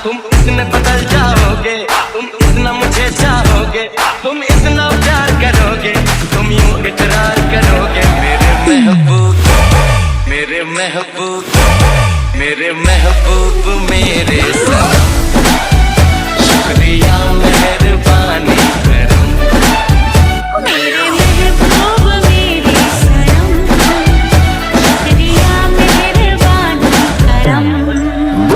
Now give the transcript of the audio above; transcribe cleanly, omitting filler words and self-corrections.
तुम इतने बदल जाओगे, तुम इतना मुझे चाहोगे, तुम इतना प्यार करोगे, तुम यूं इकरार करोगे। मेरे महबूब, मेरे महबूब, मेरे महबूब, मेरे सनम। शुक्रिया मेहरबानी।